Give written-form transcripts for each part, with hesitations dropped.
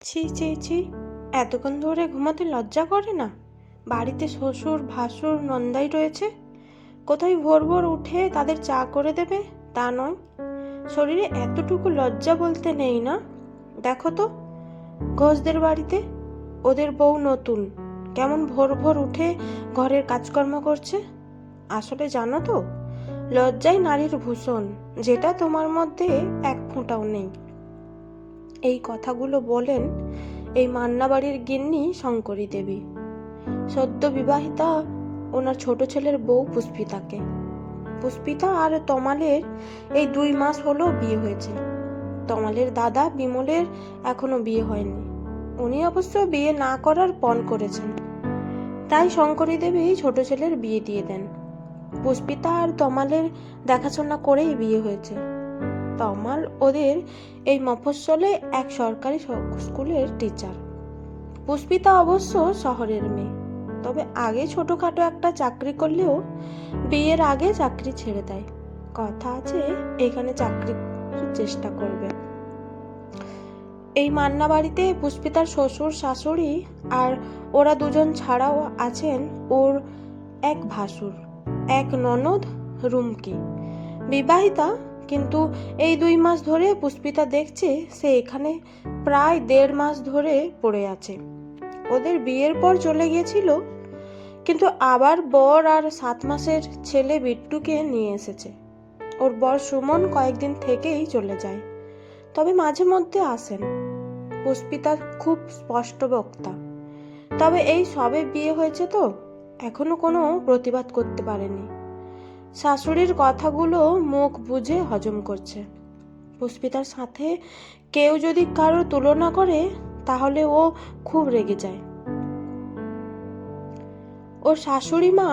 ছি ছি ছি, এতক্ষণ ধরে ঘুমাতে লজ্জা করে না? বাড়িতে শ্বশুর ভাসুর নন্দাই রয়েছে, কোথায় ভোর ভোর উঠে তাদের চা করে দেবে তা নয়। শরীরে এতটুকু লজ্জা বলতে নেই না? দেখো তো, ঘোষদের বাড়িতে ওদের বউ নতুন, কেমন ভোর ভোর উঠে ঘরের কাজকর্ম করছে। আসলে জানো তো, লজ্জাই নারীর ভূষণ, যেটা তোমার মধ্যে এক ফোঁটাও নেই। এই কথাগুলো বলেন এই মান্নাবাড়ির গিন্নি শঙ্করী দেবী, সদ্য বিবাহিতা ওনার ছোট ছেলের বউ পুষ্পিতাকে। পুষ্পিতা আর তমালের এই 2 মাস হলো বিয়ে হয়েছে। তমালের দাদা বিমলের এখনো বিয়ে হয়নি। উনি অবশ্য বিয়ে না করার পণ করেছেন, তাই শঙ্করী দেবী ছোট ছেলের বিয়ে দিয়ে দেন। পুষ্পিতা আর তমালের দেখাশোনা করেই বিয়ে হয়েছে। তমাল ওদের এই মফস্বলে এক সরকারি স্কুলের টিচার। পুষ্পিতা অবশ্য শহরের মেয়ে, তবে আগে ছোটখাটো একটা চাকরি করলেও বিয়ের আগে চাকরি ছেড়ে দেয়। কথা আছে এখানে চাকরির চেষ্টা করবে। এই মান্না বাড়িতে পুষ্পিতার শ্বশুর শাশুড়ি আর ওরা দুজন ছাড়াও আছেন ওর এক ভাসুর, এক ননদ রুমকি, বিবাহিতা। কিন্তু এই 2 মাস ধরে পুষ্পিতা দেখছে সে এখানে প্রায় 1.5 মাস ধরে পড়ে আছে। ওদের বিয়ের পর চলে গিয়েছিল, কিন্তু আবার বর আর 7 মাসের ছেলে বিট্টুকে নিয়ে এসেছে। ওর বর সুমন কয়েকদিন থেকেই চলে যায়, তবে মাঝে মধ্যে আসেন। পুষ্পিতা খুব স্পষ্ট বক্তা, তবে এই সবে বিয়ে হয়েছে তো এখনো কোনো প্রতিবাদ করতে পারেনি। শাশুড়ির কথাগুলো মুখ বুজে হজম করছে। পুষ্পিতার সাথে কেউ যদি কারোর তুলনা করে তাহলে ও খুব রেগে যায়। ওর শাশুড়ি মা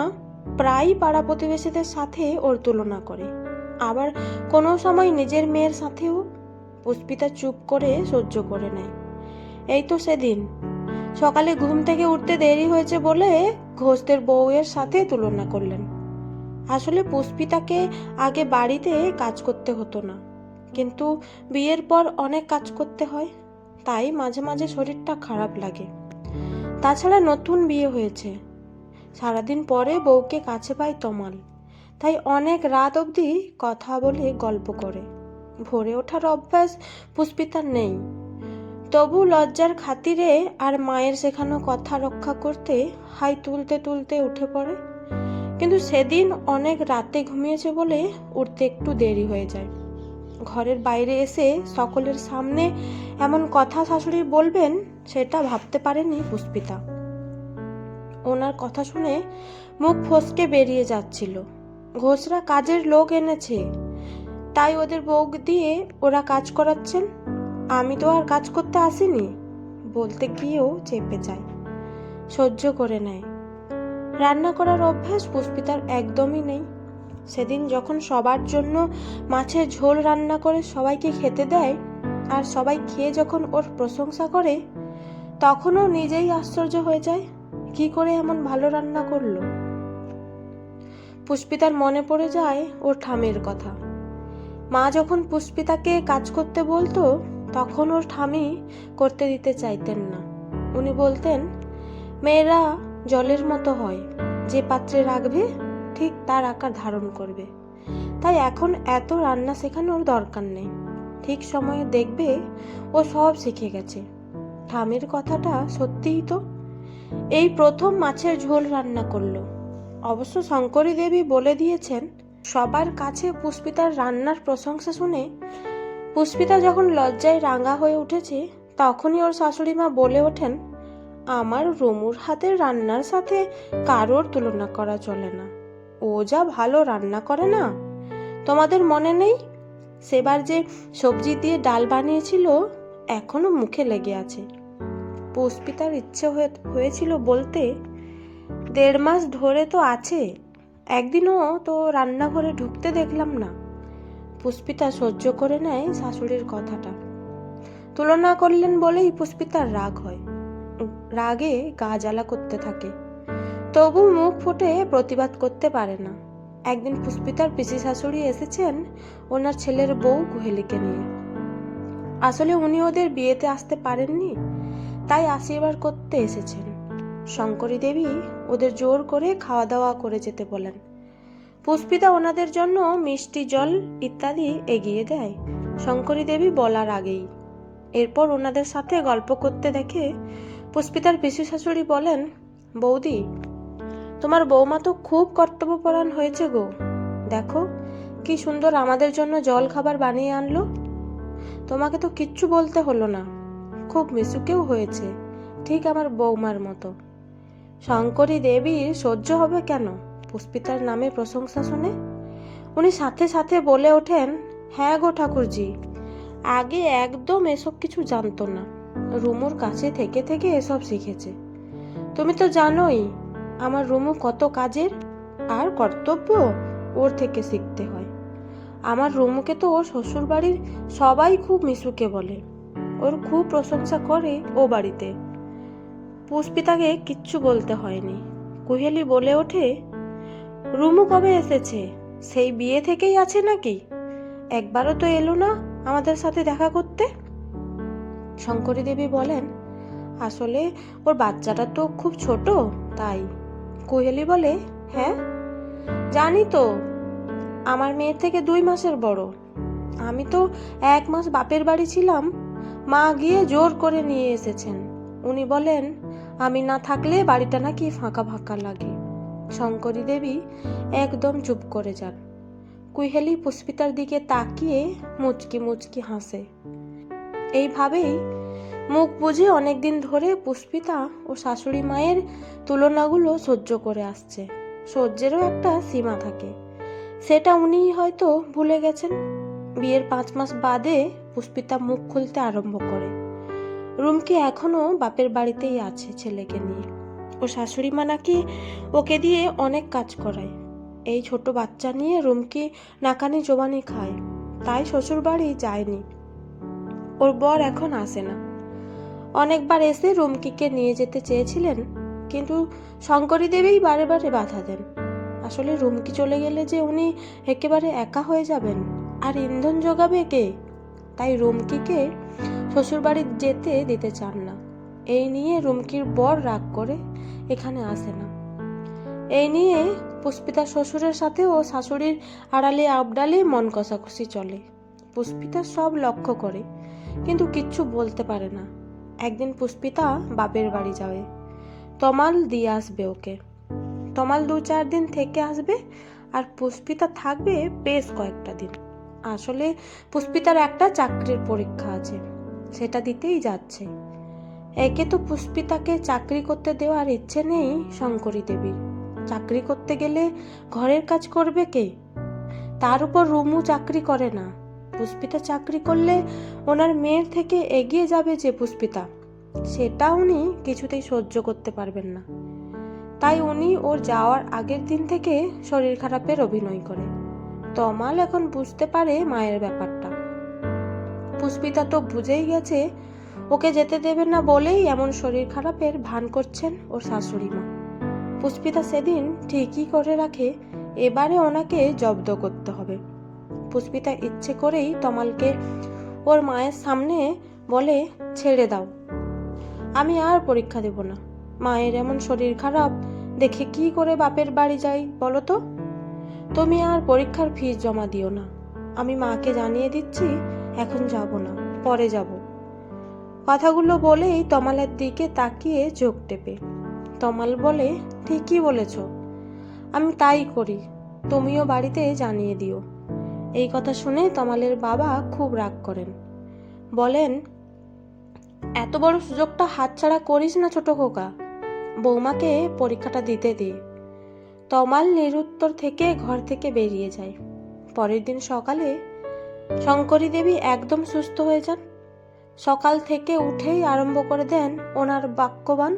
প্রায়ই পাড়া প্রতিবেশীদের সাথে ওর তুলনা করে, আবার কোনো সময় নিজের মেয়ের সাথেও। পুষ্পিতা চুপ করে সহ্য করে নেয়। এই তো সেদিন সকালে ঘুম থেকে উঠতে দেরি হয়েছে বলে ঘোষদের বউয়ের সাথে তুলনা করলেন। আসলে পুষ্পিতাকে আগে বাড়িতে কাজ করতে হতো না, কিন্তু বিয়ের পর অনেক কাজ করতে হয়, তাই মাঝে মাঝে শরীরটা খারাপ লাগে। তাছাড়া নতুন বিয়ে হয়েছে, সারাদিন পরে বউকে কাছে পায় তমাল, তাই অনেক রাত অবধি কথা বলে গল্প করে। ভোরে ওঠার অভ্যাস পুষ্পিতার নেই, তবু লজ্জার খাতিরে আর মায়ের শেখানো কথা রক্ষা করতে হাই তুলতে তুলতে উঠে পড়ে। কিন্তু সেদিন অনেক রাতে ঘুমিয়েছে বলে উঠতে একটু দেরি হয়ে যায়। ঘরের বাইরে এসে সকলের সামনে এমন কথা শাশুড়ি বলবেন সেটা ভাবতে পারেনি পুষ্পিতা। ওনার কথা শুনে মুখ ফসকে বেরিয়ে যাচ্ছিল। ঘোষরা কাজের লোক এনেছে, তাই ওদের বউ দিয়ে ওরা কাজ করাচ্ছেন, আমি তো আর কাজ করতে আসিনি বলতে গিয়েও চেপে যায়, সহ্য করে নেয়। রান্না করার অভ্যাস পুষ্পিতার একদমই নেই। সেদিন যখন সবার জন্য মাছের ঝোল রান্না করে সবাইকে খেতে দেয় আর সবাই খেয়ে যখন ওর প্রশংসা করে, তখনও নিজেই আশ্চর্য হয়ে যায় কি করে এমন ভালো রান্না করলো। পুষ্পিতার মনে পড়ে যায় ওর ঠামের কথা। মা যখন পুষ্পিতাকে কাজ করতে বলতো তখন ওর ঠামি করতে দিতে চাইতেন না। উনি বলতেন, মেয়েরা জলের মতো হয়, যে পাত্রে রাখবে ঠিক তার আকার ধারণ করবে, তাই এখন এত রান্না শেখানোর দরকার নেই, ঠিক সময়ে দেখবে ও সব শিখে গেছে। ঠামের কথাটা সত্যিই তো। এই প্রথম মাছের ঝোল রান্না করলো। অবশ্য শঙ্করী দেবী বলে দিয়েছেন সবার কাছে পুষ্পিতার রান্নার প্রশংসা শুনে পুষ্পিতা যখন লজ্জায় রাঙা হয়ে উঠেছে, তখনই ওর শাশুড়ি মা বলে ওঠেন, আমার রুমুর হাতের রান্নার সাথে কারোর তুলনা করা চলে না, ও যা ভালো রান্না করে না। তোমাদের মনে নেই সেবার যে সবজি দিয়ে ডাল বানিয়েছিল, এখনো মুখে লেগে আছে। পুষ্পিতার ইচ্ছে হয়েছিল বলতে, 1.5 মাস ধরে তো আছে, একদিনও তো রান্নাঘরে ঢুকতে দেখলাম না। পুষ্পিতা সহ্য করে নেয় শাশুড়ির কথাটা। তুলনা করলেন বলেই পুষ্পিতার রাগ হয়, রাগে গা জ্বালা করতে থাকে, তবু মুখ ফুটে প্রতিবাদ করতে পারে না। একদিন পুষ্পিতার পিসি শাশুড়ি এসেছেন ওনার ছেলের বউ কুহেলিকে নিয়ে। আসলে উনি ওদের বিয়েতে আসতে পারেননি, তাই আশীর্বাদ করতে এসেছেন। শঙ্করী দেবী ওদের জোর করে খাওয়া দাওয়া করে যেতে বলেন। পুষ্পিতা ওনাদের জন্য মিষ্টি জল ইত্যাদি এগিয়ে দেয় শঙ্করী দেবী বলার আগেই। এরপর ওনাদের সাথে গল্প করতে দেখে পুষ্পিতার পিসি শাশুড়ি বলেন, বৌদি, তোমার বৌমা তো খুব কর্তব্যপরায়ণ হয়েছে গো। দেখো কি সুন্দর আমাদের জন্য জল খাবার বানিয়ে আনলো। তোমাকে তো কিচ্ছু বলতে হলো না, খুব মিশুকেও হয়েছে, ঠিক আমার বৌমার মতো। শঙ্করী দেবীর সহ্য হবে কেন পুষ্পিতার নামে প্রশংসা শুনে? উনি সাথে সাথে বলে ওঠেন, হ্যাঁ গো ঠাকুরজি, আগে একদম এসব কিছু জানতো না, রুমুর কাছে থেকে থেকে এসব শিখেছে। তুমি তো জানোই আমার রুমু কত কাজের, আর কর্তব্য ওর থেকে শিখতে হয়। আমার রুমুকে তো ওর শ্বশুর বাড়ির সবাই খুব মিশুকে বলে, ওর খুব প্রশংসা করে ও বাড়িতে। পুষ্পিতাকে কিচ্ছু বলতে হয়নি। কুহেলি বলে ওঠে, রুমু কবে এসেছে? সেই বিয়ে থেকেই আছে নাকি? একবারও তো এলো না আমাদের সাথে দেখা করতে। শঙ্করী দেবী বলেন, আসলে ওর বাচ্চাটা তো খুব ছোট, তাই। কুহেলি বলে, হ্যাঁ জানি তো, আমার মেয়ের থেকে 2 মাসের বড়। আমি তো 1 মাস বাপের বাড়ি ছিলাম, মা গিয়ে জোর করে নিয়ে এসেছেন। উনি বলেন আমি না থাকলে বাড়িটা নাকি ফাঁকা ফাঁকা লাগে। শঙ্করী দেবী একদম চুপ করে যান। কুহেলি পুষ্পিতার দিকে তাকিয়ে মুচকি মুচকি হাসে। এইভাবেই মুখ বুঝে অনেকদিন ধরে পুষ্পিতা ও শাশুড়ি মায়ের তুলনাগুলো সহ্য করে আসছে। সহ্যেরও একটা সীমা থাকে, সেটা উনি হয়তো ভুলে গেছেন। বিয়ের 5 মাস বাদে পুষ্পিতা মুখ খুলতে আরম্ভ করে। রুমকি এখনো বাপের বাড়িতেই আছে ছেলেকে নিয়ে। ও শাশুড়ি মা নাকি ওকে দিয়ে অনেক কাজ করায়। এই ছোট বাচ্চা নিয়ে রুমকি নাকানি জোবানি খায়, তাই শ্বশুর বাড়ি যায়নি। ওর বর এখন আসে না। অনেকবার এসে রুমকিকে নিয়ে যেতে চেয়েছিলেন, কিন্তু শঙ্করী দেবী বারে বারে বাধা দেন। আসলে রুমকি চলে গেলে যে উনি একেবারে একা হয়ে যাবেন, আর ইন্ধন যোগাবে কে? তাই রুমকিকে শ্বশুরবাড়ি যেতে দিতে চান না। এই নিয়ে রুমকির বর রাগ করে এখানে আসে না। এই নিয়ে পুষ্পিতার শ্বশুরের সাথে ও শাশুড়ির আড়ালে আবডালে মন কষাকষি চলে। পুষ্পিতা সব লক্ষ্য করে, কিন্তু কিচ্ছু বলতে পারে না। একদিন পুষ্পিতা বাপের বাড়ি যাবে, তমাল দিয়ে আসবে ওকে। তমাল 2-4 দিন থেকে আসবে, আর পুষ্পিতা থাকবে বেশ কয়েকটা দিন। আসলে পুষ্পিতার একটা চাকরির পরীক্ষা আছে, সেটা দিতেই যাচ্ছে। একে তো পুষ্পিতাকে চাকরি করতে দেওয়ার ইচ্ছে নেই শঙ্করী দেবীর। চাকরি করতে গেলে ঘরের কাজ করবে কে? তার উপর রুমু চাকরি করে না। পুষ্পিতা চাকরি করলে ওনার মেয়ের থেকে এগিয়ে যাবে যে পুষ্পিতা, সেটা উনি কিছুতেই সহ্য করতে পারবেন না। তাই উনি ওর যাওয়ার আগের দিন থেকে শরীর খারাপের অভিনয় করে। তমাল এখন বুঝতে পারে মায়ের ব্যাপারটা। পুষ্পিতা তো বুঝেই গেছে ওকে যেতে দেবে না বলেই এমন শরীর খারাপের ভান করছেন ওর শাশুড়ি মা। পুষ্পিতা সেদিন ঠিকই করে রাখে এবারে ওনাকে জব্দ করতে হবে। পুষ্পিতা ইচ্ছে করেই তমালকে ওর মায়ের সামনে বলে, ছেড়ে দাও, আমি আর পরীক্ষা দেব না। মায়ের এমন শরীর খারাপ দেখে কি করে বাপের বাড়ি যাই বলো তো? তুমি আর পরীক্ষার ফিস জমা দিও না। আমি মাকে জানিয়ে দিচ্ছি এখন যাব না, পরে যাব। কথাগুলো বলেই তমালের দিকে তাকিয়ে চোখ টেপে। তমাল বলে, ঠিকই বলেছ, আমি তাই করি, তুমিও বাড়িতে জানিয়ে দিও। এই কথা শুনে তমালের বাবা খুব রাগ করেন। বলেন, এত বড় সুযোগটা হাতছাড়া করিস না ছোট খোকা, বৌমাকে পরীক্ষাটা দিতে দে। তমাল নিরুত্তর থেকে ঘর থেকে বেরিয়ে যায়। পরের দিন সকালে শঙ্করী দেবী একদম সুস্থ হয়ে যান। সকাল থেকে উঠেই আরম্ভ করে দেন ওনার বাক্যবান।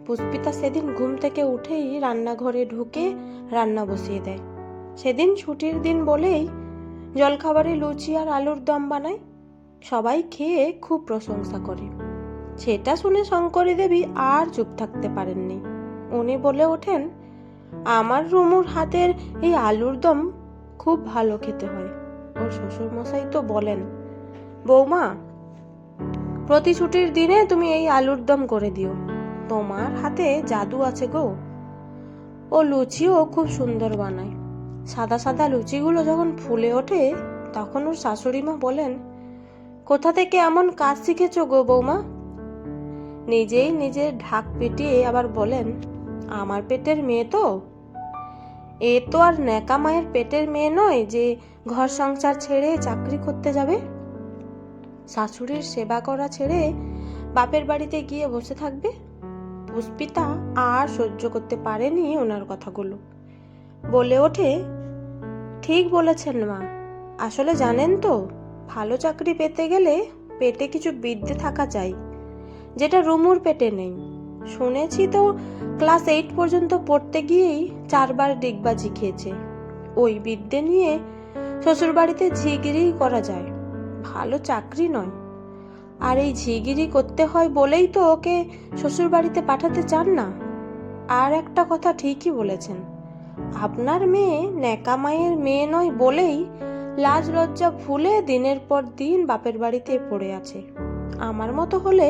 পুষ্পিতা সেদিন ঘুম থেকে উঠেই রান্নাঘরে ঢুকে রান্না বসিয়ে দেয়। সেদিন ছুটির দিন বলেই জলখাবারে লুচি আর আলুর দম বানায়। সবাই খেয়ে খুব প্রশংসা করে। সেটা শুনে শঙ্করী দেবী আর চুপ থাকতে পারেননি। উনি বলে ওঠেন, আমার রুমুর হাতের এই আলুর দম খুব ভালো খেতে হয়। ওর শ্বশুর মশাই তো বলেন, বৌমা, প্রতি ছুটির দিনে তুমি এই আলুর দম করে দিও, তোমার হাতে জাদু আছে গো। ও লুচিও খুব সুন্দর বানায়। সাদা সাদা লুচিগুলো যখন ফুলে ওঠে তখন ওর শাশুড়ি মা বলেন, কোথা থেকে এমন কাজ শিখেছো গো বৌমা? নিজেই নিজের ঢাক পিটিয়ে আবার বলেন, আমার পেটের মেয়ে তো। এ তো আর ন্যাকা মায়ের পেটের মেয়ে নয় যে ঘর সংসার ছেড়ে চাকরি করতে যাবে। শাশুড়ির সেবা করা ছেড়ে বাপের বাড়িতে গিয়ে বসে থাকবে। পুষ্পিতা আর সহ্য করতে পারেনি ওনার কথাগুলো। বলে ওঠে, ঠিক বলেছেন মা, আসলে জানেন তো, ভালো চাকরি পেতে গেলে পেটে কিছু বিদ্যে থাকা চাই, যেটা রুমুর পেটে নেই। শুনেছি তো ক্লাস 8 পর্যন্ত পড়তে গিয়েই 4 বার ডিগবাজি খেয়েছে। ওই বিদ্যে নিয়ে শ্বশুর বাড়িতে ঝিগিরি করা যায়, ভালো চাকরি নয়। আর এই ঝিগিরি করতে হয় বলেই তো ওকে শ্বশুর বাড়িতে পাঠাতে চান না। আর একটা কথা ঠিকই বলেছেন, আপনার মেয়ে ন্যাকা মায়ের মেয়ে নয় বলেই লাজ লজ্জা ভুলে দিনের পর দিন বাপের বাড়িতে পড়ে আছে। আমার মতো হলে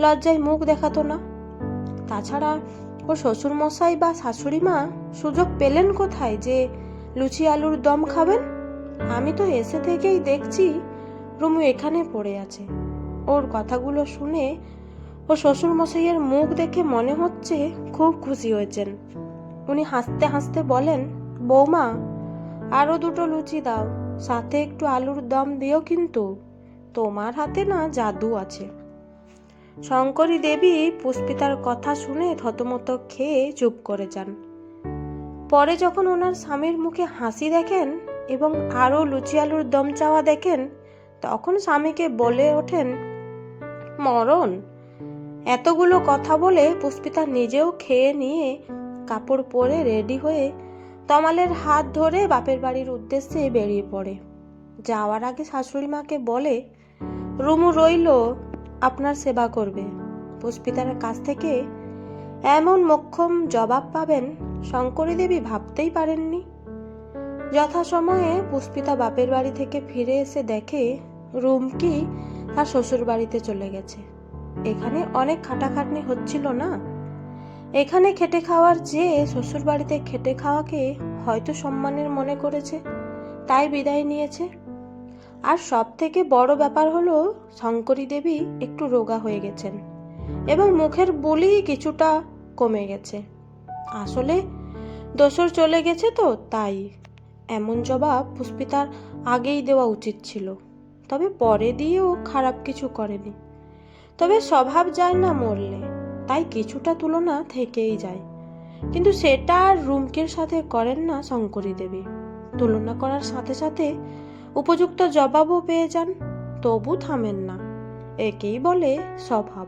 লজ্জায় মুখ দেখাতো না। তাছাড়া ওর শ্বশুর মশাই বা শাশুড়ি মা সুযোগ পেলেন কোথায় যে লুচি আলুর দম খাবেন? আমি তো এসে থেকেই দেখছি রুমু এখানে পড়ে আছে। ওর কথাগুলো শুনে ও শ্বশুর মশাইয়ের মুখ দেখে মনে হচ্ছে খুব খুশি হয়েছেন। উনি হাসতে হাসতে বলেন, বৌমা, আরো 2টো লুচি দাও, সাথে একটু আলুর দম দিও, কিন্তু তোমার হাতে না জাদু আছে। শঙ্করী দেবী পুষ্পিতার কথা শুনে থতমত খেয়ে চুপ করে যান। পরে যখন ওনার স্বামীর মুখে হাসি দেখেন এবং আরো লুচি আলুর দম চাওয়া দেখেন, তখন স্বামীকে বলে ওঠেন, মরণ। এতগুলো কথা বলে পুষ্পিতা নিজেও খেয়ে নিয়ে কাপড় পরে রেডি হয়ে তমালের হাত ধরে বাপের বাড়ির উদ্দেশ্যে বেরিয়ে পড়ে। যাওয়ার আগে শাশুড়ি মাকে বলে, রুমু রইল, আপনার সেবা করবে। পুষ্পিতার কাছ থেকে এমন মোক্ষম জবাব পাবেন শঙ্করী দেবী ভাবতেই পারেননি। যথাসময়ে পুষ্পিতা বাপের বাড়ি থেকে ফিরে এসে দেখে রুমকি তার শ্বশুর বাড়িতে চলে গেছে। এখানে অনেক খাটাখাটনি হচ্ছিল না? এখানে খেটে খাওয়ার চেয়ে শ্বশুর বাড়িতে খেটে খাওয়াকে হয়তো সম্মানের মনে করেছে, তাই বিদায় নিয়েছে। আর সব থেকে বড় ব্যাপার হলো শঙ্করী দেবী একটু রোগা হয়ে গেছেন এবং মুখের বুলি কিছুটা কমে গেছে। আসলে দোসর চলে গেছে তো তাই। এমন জবাব পুষ্পিতার আগেই দেওয়া উচিত ছিল, তবে পরে দিয়েও খারাপ কিছু করেনি। তবে স্বভাব যায় না মরলে, তাই কিছুটা তুলনা থেকেই যায়। কিন্তু সেটা আর রুমকির সাথে করেন না শঙ্করী দেবী। তুলনা করার সাথে সাথে উপযুক্ত জবাবও পেয়ে যান, তবু থামেন না। একেই বলে স্বভাব।